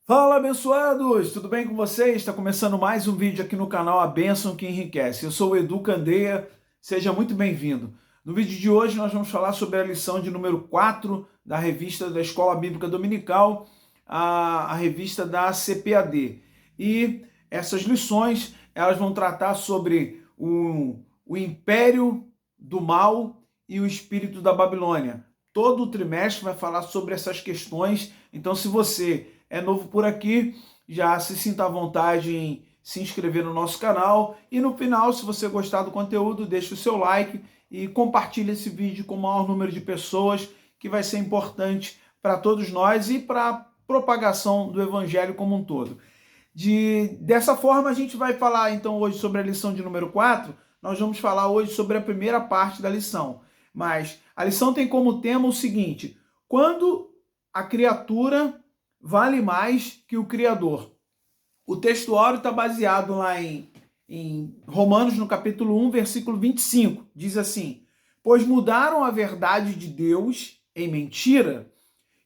Fala, abençoados! Tudo bem com vocês? Está começando mais um vídeo aqui no canal A Bênção que Enriquece. Eu sou o Edu Candeia, seja muito bem-vindo. No vídeo de hoje nós vamos falar sobre a lição de número 4 da revista da Escola Bíblica Dominical, a revista da CPAD. E essas lições elas vão tratar sobre o império do mal e o espírito da Babilônia. Todo o trimestre vai falar sobre essas questões, então se você é novo por aqui, já se sinta à vontade em se inscrever no nosso canal. E no final, se você gostar do conteúdo, deixe o seu like e compartilhe esse vídeo com o maior número de pessoas, que vai ser importante para todos nós e para a propagação do evangelho como um todo. Dessa forma, a gente vai falar então hoje sobre a lição de número 4. Nós vamos falar hoje sobre a primeira parte da lição. Mas a lição tem como tema o seguinte: quando a criatura vale mais que o Criador. O textuário está baseado lá em Romanos, no capítulo 1, versículo 25. Diz assim: pois mudaram a verdade de Deus em mentira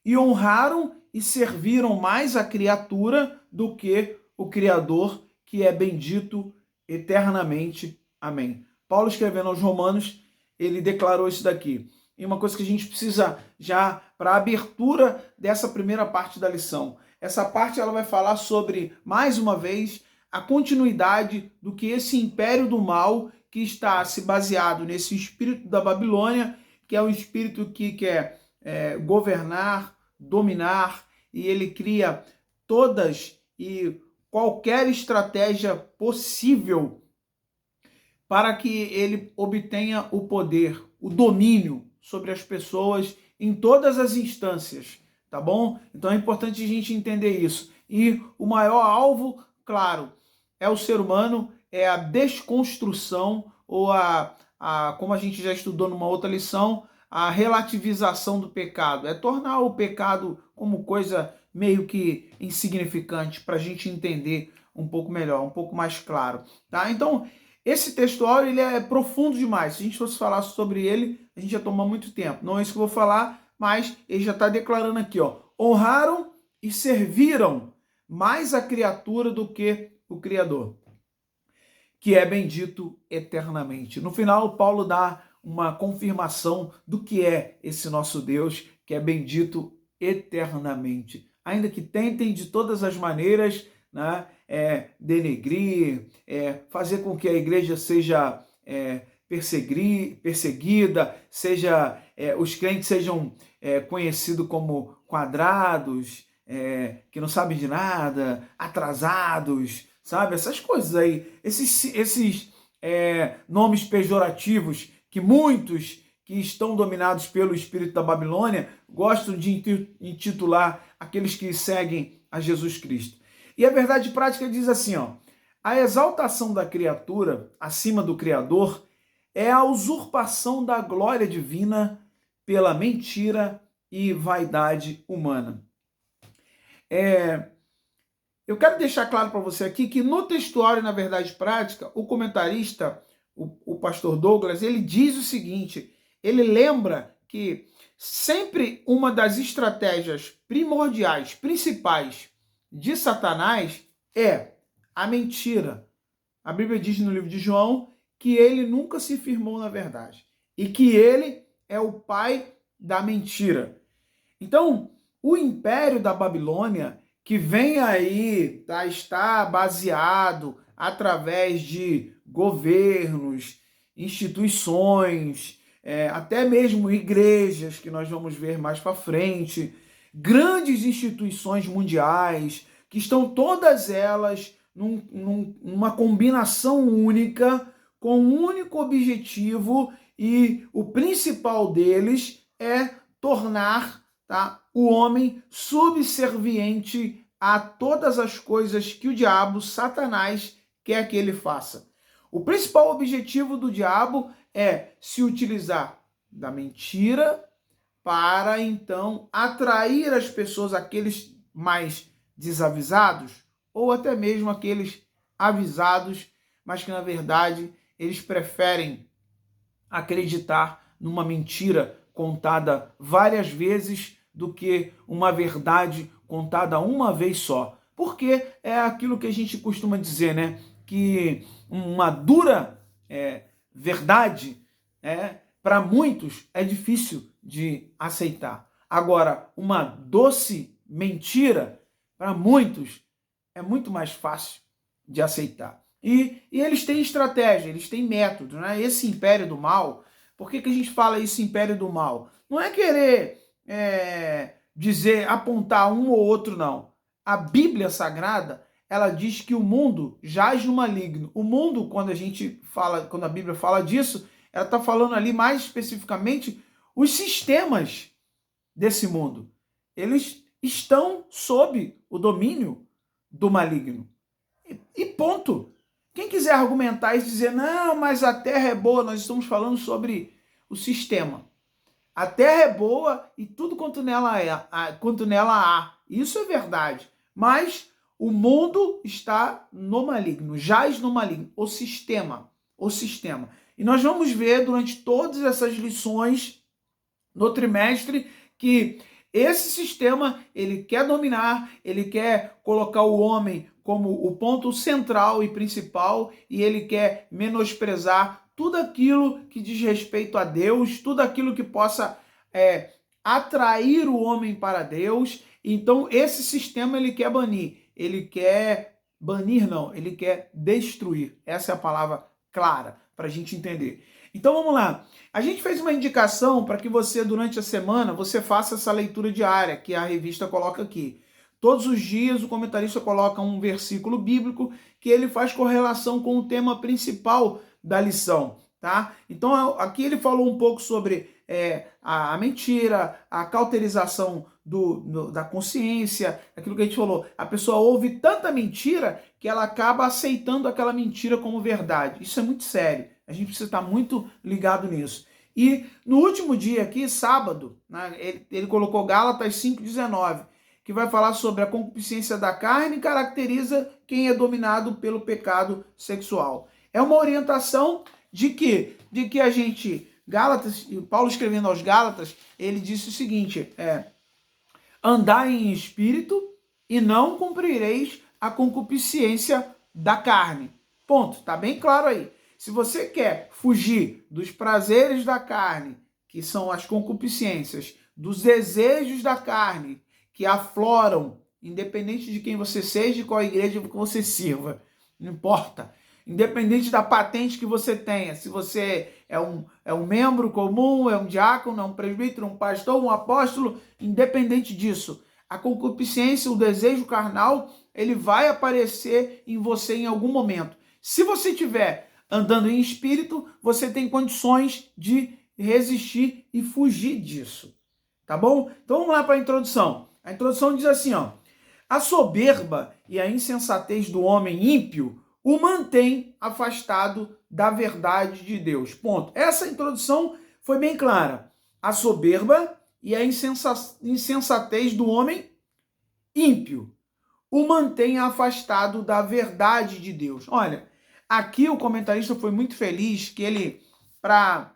e honraram e serviram mais a criatura do que o Criador, que é bendito eternamente. Amém. Paulo, escrevendo aos Romanos, ele declarou isso daqui. E uma coisa que a gente precisa já para a abertura dessa primeira parte da lição. Essa parte ela vai falar sobre, mais uma vez, a continuidade do que esse império do mal que está se baseado nesse espírito da Babilônia, que é o espírito que quer governar, dominar, e ele cria todas e qualquer estratégia possível para que ele obtenha o poder, o domínio sobre as pessoas em todas as instâncias, tá bom? Então é importante a gente entender isso. E o maior alvo, claro, é o ser humano, é a desconstrução ou como a gente já estudou numa outra lição, a relativização do pecado. É tornar o pecado como coisa meio que insignificante para a gente entender um pouco melhor, um pouco mais claro, tá? Então, esse textual ele é profundo demais. Se a gente fosse falar sobre ele, a gente ia tomar muito tempo. Não é isso que eu vou falar, mas ele já está declarando aqui, ó. Honraram e serviram mais a criatura do que o Criador, que é bendito eternamente. No final, Paulo dá uma confirmação do que é esse nosso Deus, que é bendito eternamente. Ainda que tentem de todas as maneiras, né, denegrir, fazer com que a igreja seja perseguida, os crentes sejam conhecidos como quadrados, que não sabem de nada, atrasados, sabe? Essas coisas aí, esses nomes pejorativos que muitos que estão dominados pelo espírito da Babilônia gostam de intitular aqueles que seguem a Jesus Cristo. E a verdade prática diz assim, ó: a exaltação da criatura acima do Criador é a usurpação da glória divina pela mentira e vaidade humana. Eu quero deixar claro para você aqui que no textuário, na verdade prática, o comentarista, o pastor Douglas, ele diz o seguinte: ele lembra que sempre uma das estratégias primordiais, principais de Satanás é a mentira. A Bíblia diz no livro de João que ele nunca se firmou na verdade e que ele é o pai da mentira. Então, o império da Babilônia, que vem aí, tá, está baseado através de governos, instituições, até mesmo igrejas, que nós vamos ver mais para frente, grandes instituições mundiais, que estão todas elas numa combinação única, com um único objetivo, e o principal deles é tornar, tá, o homem subserviente a todas as coisas que o diabo, Satanás, quer que ele faça. O principal objetivo do diabo é se utilizar da mentira para então atrair as pessoas, aqueles mais desavisados ou até mesmo aqueles avisados, mas que na verdade eles preferem acreditar numa mentira contada várias vezes do que uma verdade contada uma vez só. Porque é aquilo que a gente costuma dizer, né? Que uma dura verdade, para muitos, é difícil de aceitar. Agora, uma doce mentira, para muitos, é muito mais fácil de aceitar. E eles têm estratégia, eles têm método, né? Esse império do mal, por que a gente fala esse império do mal? Não é querer dizer, apontar um ou outro, não. A Bíblia Sagrada, ela diz que o mundo jaz no maligno. O mundo, quando a Bíblia fala disso, ela está falando ali mais especificamente os sistemas desse mundo. Eles estão sob o domínio do maligno. E ponto. Quem quiser argumentar e dizer, não, mas a terra é boa, nós estamos falando sobre o sistema. A terra é boa e tudo quanto nela há. Isso é verdade. Mas o mundo está no maligno, jaz no maligno, o sistema. E nós vamos ver durante todas essas lições no trimestre que esse sistema, ele quer dominar, ele quer colocar o homem como o ponto central e principal, e ele quer menosprezar tudo aquilo que diz respeito a Deus, tudo aquilo que possa atrair o homem para Deus. Então esse sistema ele quer banir, ele quer destruir. Essa é a palavra clara para a gente entender. Então vamos lá. A gente fez uma indicação para que você, durante a semana, você faça essa leitura diária que a revista coloca aqui. Todos os dias o comentarista coloca um versículo bíblico que ele faz correlação com o tema principal da lição, tá? Então aqui ele falou um pouco sobre a mentira, a cauterização da consciência, aquilo que a gente falou. A pessoa ouve tanta mentira que ela acaba aceitando aquela mentira como verdade. Isso é muito sério. A gente precisa estar muito ligado nisso. E no último dia aqui, sábado, né, ele colocou Gálatas 5,19, que vai falar sobre a concupiscência da carne e caracteriza quem é dominado pelo pecado sexual. É uma orientação de que a gente, Paulo escrevendo aos Gálatas, ele disse o seguinte, andai em espírito e não cumprireis a concupiscência da carne. Ponto, tá bem claro aí. Se você quer fugir dos prazeres da carne, que são as concupiscências, dos desejos da carne, que afloram, independente de quem você seja e qual igreja que você sirva, não importa. Independente da patente que você tenha, se você é um membro comum, é um diácono, é um presbítero, um pastor, um apóstolo, independente disso, a concupiscência, o desejo carnal, ele vai aparecer em você em algum momento. Se você tiver andando em espírito, você tem condições de resistir e fugir disso, tá bom? Então vamos lá para a introdução. A introdução diz assim, ó: a soberba e a insensatez do homem ímpio o mantém afastado da verdade de Deus. Ponto. Essa introdução foi bem clara. A soberba e a insensatez do homem ímpio o mantém afastado da verdade de Deus. Olha, aqui o comentarista foi muito feliz que ele, para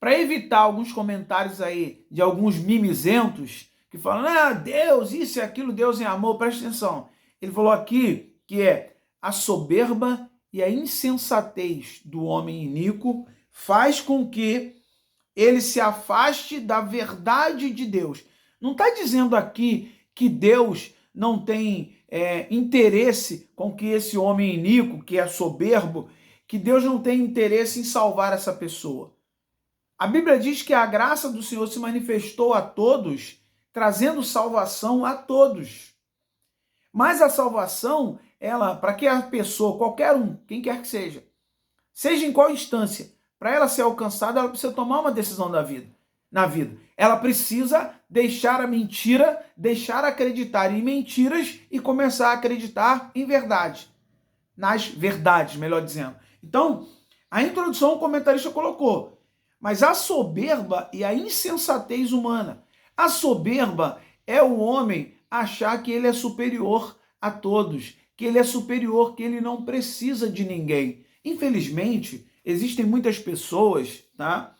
evitar alguns comentários aí de alguns mimizentos que falam, Deus, isso e aquilo, Deus é amor, presta atenção. Ele falou aqui que a soberba e a insensatez do homem iníquo faz com que ele se afaste da verdade de Deus. Não está dizendo aqui que Deus não tem interesse com que esse homem iníquo, que é soberbo, que Deus não tem interesse em salvar essa pessoa. A Bíblia diz que a graça do Senhor se manifestou a todos, trazendo salvação a todos. Mas a salvação, para que a pessoa, qualquer um, quem quer que seja em qual instância, para ela ser alcançada, ela precisa tomar uma decisão na vida. Ela precisa deixar a mentira, deixar acreditar em mentiras e começar a acreditar em verdade. Nas verdades, melhor dizendo. Então, a introdução o comentarista colocou, mas a soberba e a insensatez humana. A soberba é o homem achar que ele é superior a todos, que ele é superior, que ele não precisa de ninguém. Infelizmente, existem muitas pessoas, tá,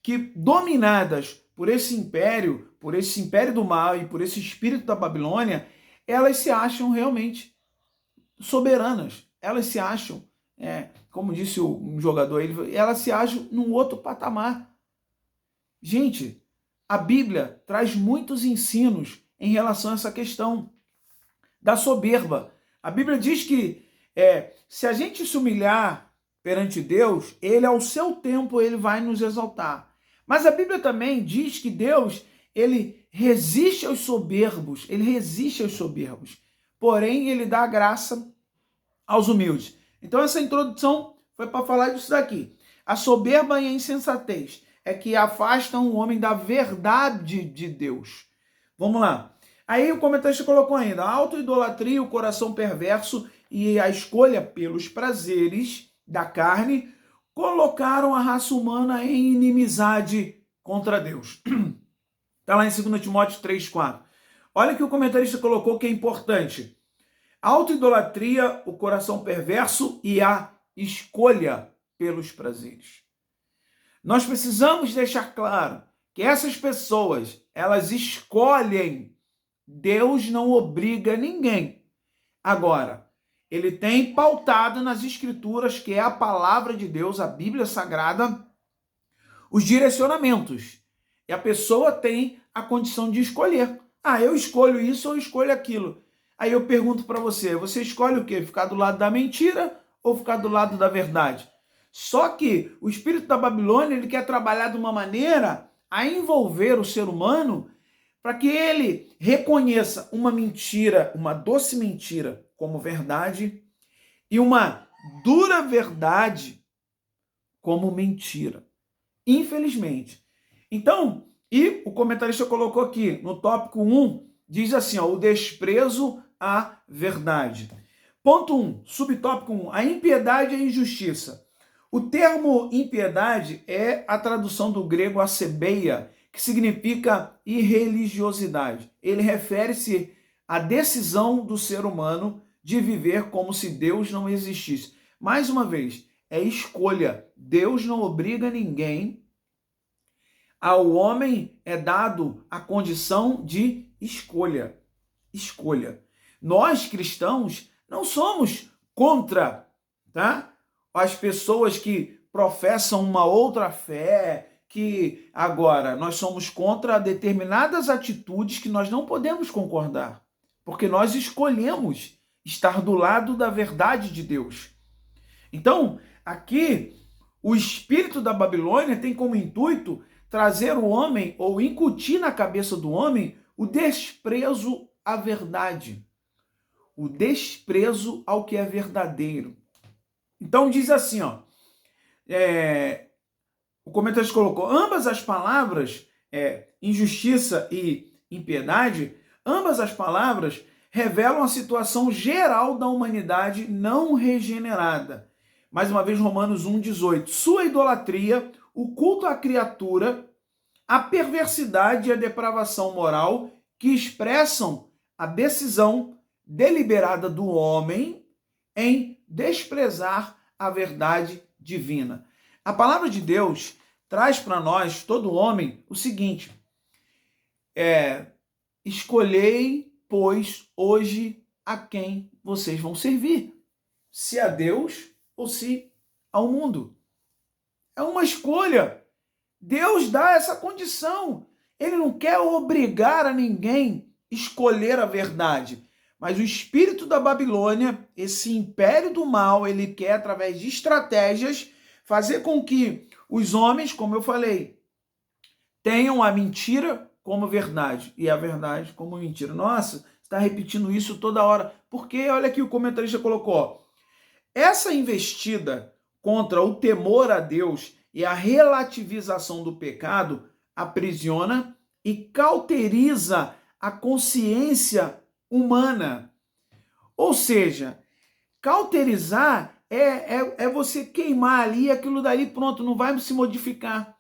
que dominadas por esse império do mal e por esse espírito da Babilônia, elas se acham realmente soberanas. Elas se acham, como disse um jogador, elas se acham num outro patamar. Gente, a Bíblia traz muitos ensinos em relação a essa questão da soberba. A Bíblia diz que se a gente se humilhar perante Deus, Ele, ao seu tempo, Ele vai nos exaltar. Mas a Bíblia também diz que Deus, Ele resiste aos soberbos, Ele resiste aos soberbos, porém Ele dá graça aos humildes. Então essa introdução foi para falar disso daqui. A soberba e a insensatez é que afastam o homem da verdade de Deus. Vamos lá. Aí o comentarista colocou ainda: a autoidolatria, o coração perverso e a escolha pelos prazeres da carne colocaram a raça humana em inimizade contra Deus. Está lá em 2 Timóteo 3,4. Olha que o comentarista colocou que é importante. A autoidolatria, o coração perverso e a escolha pelos prazeres. Nós precisamos deixar claro que essas pessoas, elas escolhem. Deus não obriga ninguém. Agora, ele tem pautado nas Escrituras, que é a palavra de Deus, a Bíblia Sagrada, os direcionamentos. E a pessoa tem a condição de escolher. Eu escolho isso ou eu escolho aquilo. Aí eu pergunto para você, você escolhe o quê? Ficar do lado da mentira ou ficar do lado da verdade? Só que o espírito da Babilônia, ele quer trabalhar de uma maneira a envolver o ser humano para que ele reconheça uma mentira, uma doce mentira como verdade e uma dura verdade como mentira. Infelizmente. Então, e o comentarista colocou aqui, no tópico 1, diz assim, o desprezo à verdade. Ponto 1, subtópico 1, a impiedade e a injustiça. O termo impiedade é a tradução do grego acebeia, que significa irreligiosidade. Ele refere-se à decisão do ser humano de viver como se Deus não existisse. Mais uma vez, é escolha. Deus não obriga ninguém. Ao homem é dado a condição de escolha. Escolha. Nós, cristãos, não somos contra, as pessoas que professam uma outra fé, que agora nós somos contra determinadas atitudes que nós não podemos concordar, porque nós escolhemos estar do lado da verdade de Deus. Então, aqui, o espírito da Babilônia tem como intuito trazer o homem, ou incutir na cabeça do homem, o desprezo à verdade, o desprezo ao que é verdadeiro. Então diz assim, o comentarista colocou, ambas as palavras, injustiça e impiedade, ambas as palavras revelam a situação geral da humanidade não regenerada. Mais uma vez, Romanos 1,18. Sua idolatria, o culto à criatura, a perversidade e a depravação moral que expressam a decisão deliberada do homem em desprezar a verdade divina. A palavra de Deus traz para nós, todo homem, o seguinte: escolhei, pois, hoje a quem vocês vão servir, se a Deus ou se ao mundo. É uma escolha. Deus dá essa condição. Ele não quer obrigar a ninguém a escolher a verdade. Mas o espírito da Babilônia, esse império do mal, ele quer, através de estratégias, fazer com que os homens, como eu falei, tenham a mentira como verdade e a verdade como mentira. Nossa, está repetindo isso toda hora. Porque, olha aqui o comentarista colocou, essa investida contra o temor a Deus e a relativização do pecado aprisiona e cauteriza a consciência humana. Ou seja, cauterizar é você queimar ali, aquilo dali pronto, não vai se modificar.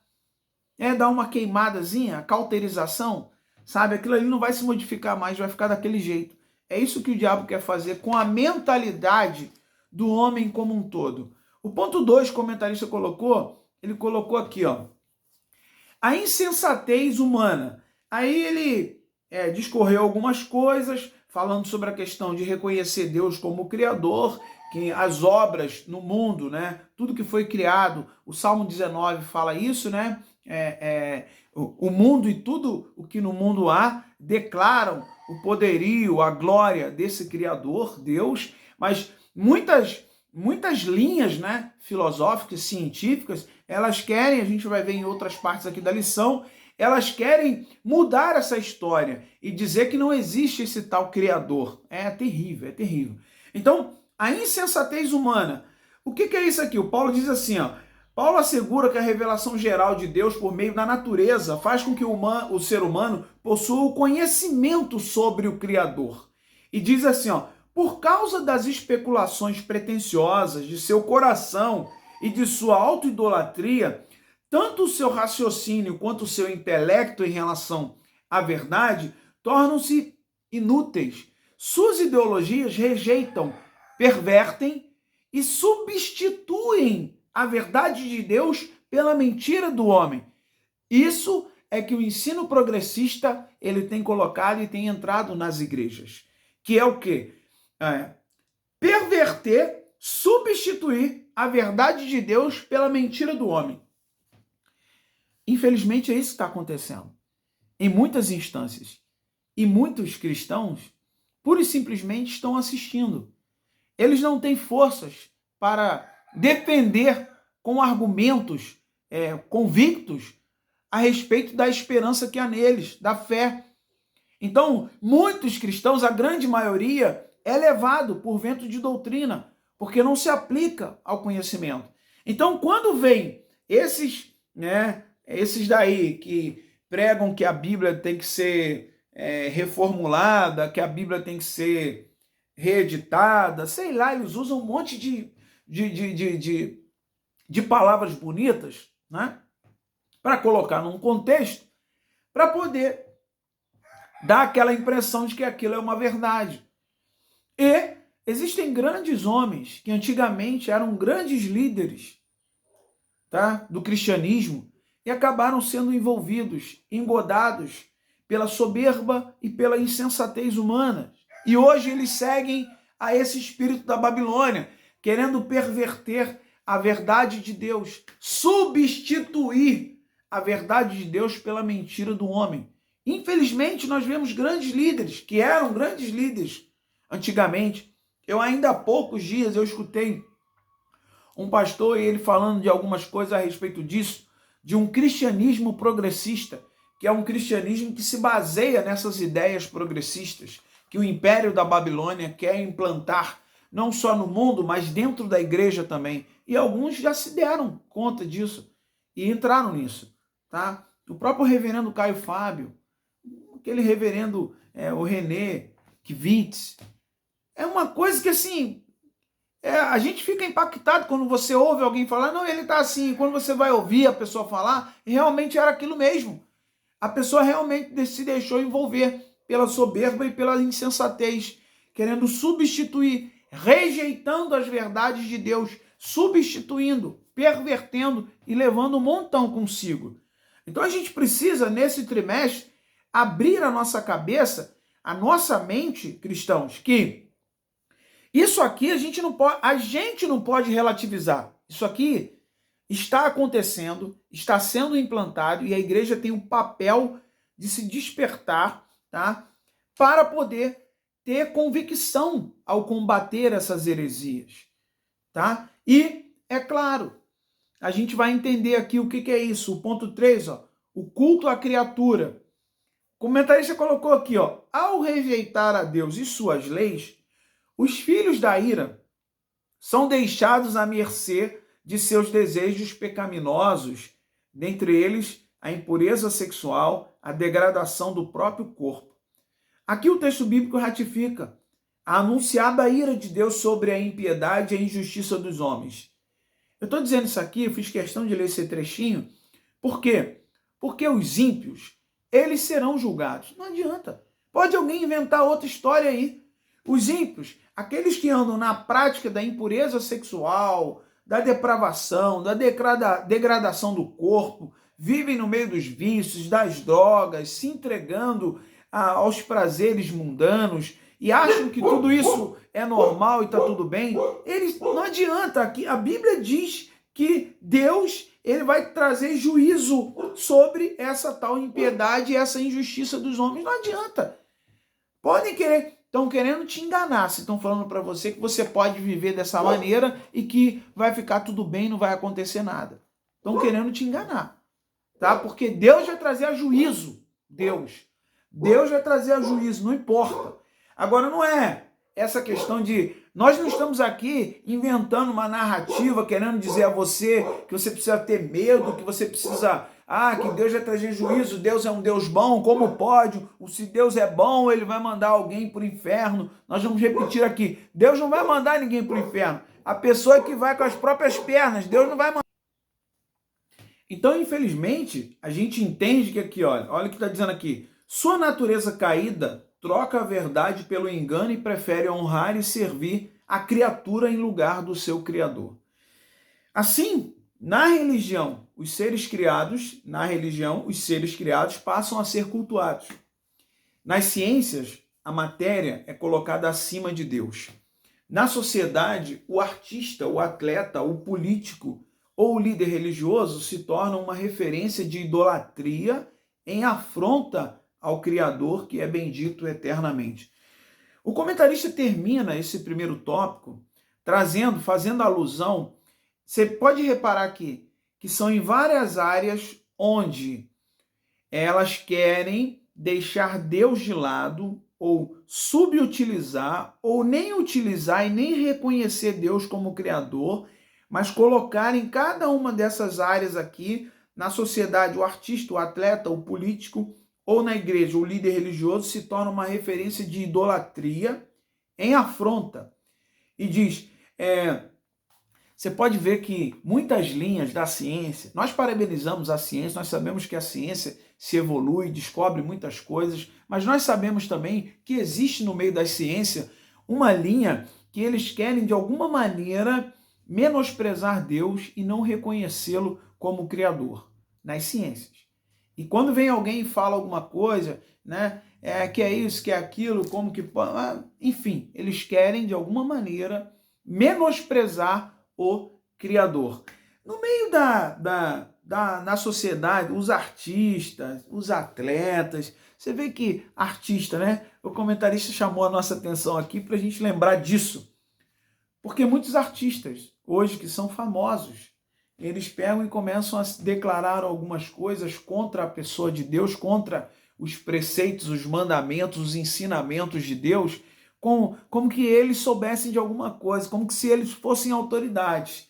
Dar uma queimadazinha, a cauterização, sabe? Aquilo ali não vai se modificar mais, vai ficar daquele jeito. É isso que o diabo quer fazer com a mentalidade do homem como um todo. O ponto 2, que o comentarista colocou, ele colocou aqui, A insensatez humana. Aí ele discorreu algumas coisas, falando sobre a questão de reconhecer Deus como Criador, que as obras no mundo, né, tudo que foi criado, o Salmo 19 fala isso, né, o mundo e tudo o que no mundo há declaram o poderio, a glória desse Criador, Deus, mas muitas linhas, né, filosóficas, científicas, elas querem, a gente vai ver em outras partes aqui da lição, elas querem mudar essa história e dizer que não existe esse tal Criador. É terrível, é terrível. Então, a insensatez humana. O que é isso aqui? O Paulo diz assim, ó, Paulo assegura que a revelação geral de Deus por meio da natureza faz com que o ser humano possua o conhecimento sobre o Criador. E diz assim, ó, por causa das especulações pretensiosas de seu coração e de sua autoidolatria, tanto o seu raciocínio quanto o seu intelecto em relação à verdade tornam-se inúteis. Suas ideologias rejeitam, pervertem e substituem a verdade de Deus pela mentira do homem. Isso é que o ensino progressista ele tem colocado e tem entrado nas igrejas. Que é o quê? Perverter, substituir a verdade de Deus pela mentira do homem. Infelizmente é isso que está acontecendo. Em muitas instâncias. E muitos cristãos, pura e simplesmente, estão assistindo. Eles não têm forças para defender com argumentos convictos a respeito da esperança que há neles, da fé. Então, muitos cristãos, a grande maioria, é levado por vento de doutrina, porque não se aplica ao conhecimento. Então, quando vem esses daí que pregam que a Bíblia tem que ser reformulada, que a Bíblia tem que ser reeditada, sei lá, eles usam um monte de palavras bonitas, né, para colocar num contexto, para poder dar aquela impressão de que aquilo é uma verdade. E existem grandes homens que antigamente eram grandes líderes, tá, do cristianismo e acabaram sendo envolvidos, engodados pela soberba e pela insensatez humana. E hoje eles seguem a esse espírito da Babilônia, querendo perverter a verdade de Deus, substituir a verdade de Deus pela mentira do homem. Infelizmente, nós vemos grandes líderes, que eram grandes líderes antigamente. Eu ainda há poucos dias eu escutei um pastor e ele falando de algumas coisas a respeito disso, de um cristianismo progressista, que é um cristianismo que se baseia nessas ideias progressistas, que o Império da Babilônia quer implantar, não só no mundo, mas dentro da igreja também. E alguns já se deram conta disso e entraram nisso. Tá? O próprio reverendo Caio Fábio, aquele reverendo, o René Kivitz, é uma coisa que assim, a gente fica impactado quando você ouve alguém falar, não, ele está assim, quando você vai ouvir a pessoa falar, realmente era aquilo mesmo. A pessoa realmente se deixou envolver pela soberba e pela insensatez, querendo substituir, rejeitando as verdades de Deus, substituindo, pervertendo e levando um montão consigo. Então a gente precisa, nesse trimestre, abrir a nossa cabeça, a nossa mente, cristãos, que isso aqui a gente não pode relativizar. Isso aqui está acontecendo, está sendo implantado e a igreja tem um papel de se despertar, tá? Para poder ter convicção ao combater essas heresias, tá? E, é claro, a gente vai entender aqui o que é isso. O ponto 3, ó, o culto à criatura. O comentarista colocou aqui, ó, ao rejeitar a Deus e suas leis, os filhos da ira são deixados à mercê de seus desejos pecaminosos, dentre eles a impureza sexual, a degradação do próprio corpo. Aqui o texto bíblico ratifica a anunciada ira de Deus sobre a impiedade e a injustiça dos homens. Eu estou dizendo isso aqui, eu fiz questão de ler esse trechinho, por quê? Porque os ímpios, eles serão julgados. Não adianta. Pode alguém inventar outra história aí. Os ímpios, aqueles que andam na prática da impureza sexual, da depravação, da degradação do corpo vivem no meio dos vícios, das drogas, se entregando aos prazeres mundanos e acham que tudo isso é normal e está tudo bem, eles não adianta. Aqui a Bíblia diz que Deus ele vai trazer juízo sobre essa tal impiedade e essa injustiça dos homens. Não adianta. Podem querer, estão querendo te enganar, se estão falando para você que você pode viver dessa maneira e que vai ficar tudo bem, não vai acontecer nada. Estão querendo te enganar, tá? Porque Deus vai trazer a juízo. Deus vai trazer a juízo, não importa. Agora não é essa questão de... Nós não estamos aqui inventando uma narrativa, querendo dizer a você que você precisa ter medo, que você precisa... que Deus vai trazer juízo, Deus é um Deus bom, como pode? Se Deus é bom, ele vai mandar alguém para o inferno. Nós vamos repetir aqui, Deus não vai mandar ninguém para o inferno. A pessoa que vai com as próprias pernas, Deus não vai mandar. Então, infelizmente, a gente entende que aqui, olha o que está dizendo aqui. Sua natureza caída troca a verdade pelo engano e prefere honrar e servir a criatura em lugar do seu Criador. Assim, na religião, os seres criados passam a ser cultuados. Nas ciências, a matéria é colocada acima de Deus. Na sociedade, o artista, o atleta, o político ou o líder religioso se torna uma referência de idolatria em afronta ao Criador, que é bendito eternamente. O comentarista termina esse primeiro tópico fazendo alusão. Você pode reparar aqui que são em várias áreas onde elas querem deixar Deus de lado, ou subutilizar, ou nem utilizar e nem reconhecer Deus como Criador, mas colocar em cada uma dessas áreas aqui, na sociedade, o artista, o atleta, o político, ou na igreja, o líder religioso, se torna uma referência de idolatria em afronta. E diz, você pode ver que muitas linhas da ciência, nós parabenizamos a ciência, nós sabemos que a ciência se evolui, descobre muitas coisas, mas nós sabemos também que existe no meio da ciência uma linha que eles querem, de alguma maneira, menosprezar Deus e não reconhecê-lo como Criador nas ciências. E quando vem alguém e fala alguma coisa, né, que é isso, que é aquilo, como que... Enfim, eles querem, de alguma maneira, menosprezar o Criador. No meio na sociedade, os artistas, os atletas, você vê que artista, né? O comentarista chamou a nossa atenção aqui para a gente lembrar disso. Porque muitos artistas, hoje, que são famosos, eles pegam e começam a declarar algumas coisas contra a pessoa de Deus, contra os preceitos, os mandamentos, os ensinamentos de Deus, como que eles soubessem de alguma coisa, como que se eles fossem autoridades.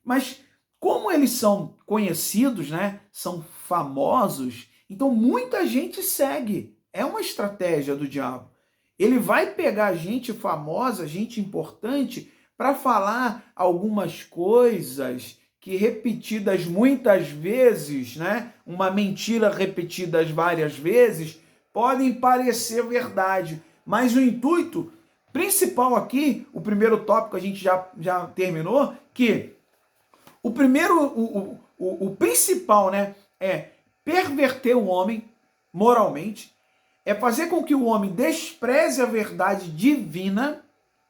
Mas como eles são conhecidos, né, são famosos, então muita gente segue. É uma estratégia do diabo. Ele vai pegar gente famosa, gente importante, para falar algumas coisas que, repetidas muitas vezes, né, uma mentira repetida várias vezes, podem parecer verdade. Mas o intuito principal aqui, o primeiro tópico a gente já terminou, que o principal, né, é perverter o homem moralmente, é fazer com que o homem despreze a verdade divina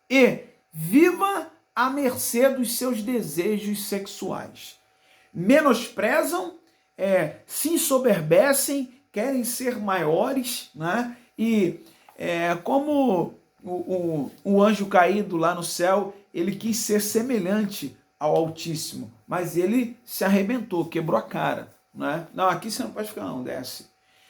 e viva à mercê dos seus desejos sexuais. Menosprezam, se ensoberbecem, querem ser maiores, né? E como o anjo caído lá no céu, ele quis ser semelhante ao Altíssimo, mas ele se arrebentou, quebrou a cara, né? Não, aqui você não pode ficar, não, desce.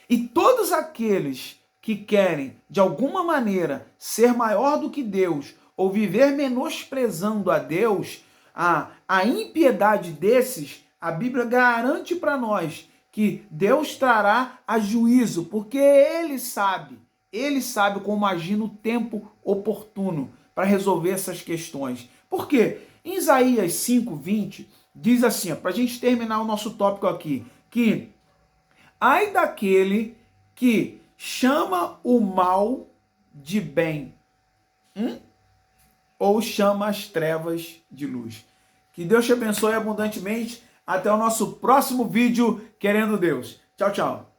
E todos aqueles que querem, de alguma maneira, ser maior do que Deus, ou viver menosprezando a Deus, a impiedade desses, a Bíblia garante para nós que Deus trará a juízo, porque Ele sabe como agir no tempo oportuno para resolver essas questões. Por quê? Em Isaías 5:20, diz assim, para a gente terminar o nosso tópico aqui, que ai daquele que chama o mal de bem, ou chama as trevas de luz. Que Deus te abençoe abundantemente. Até o nosso próximo vídeo, querendo Deus. Tchau, tchau.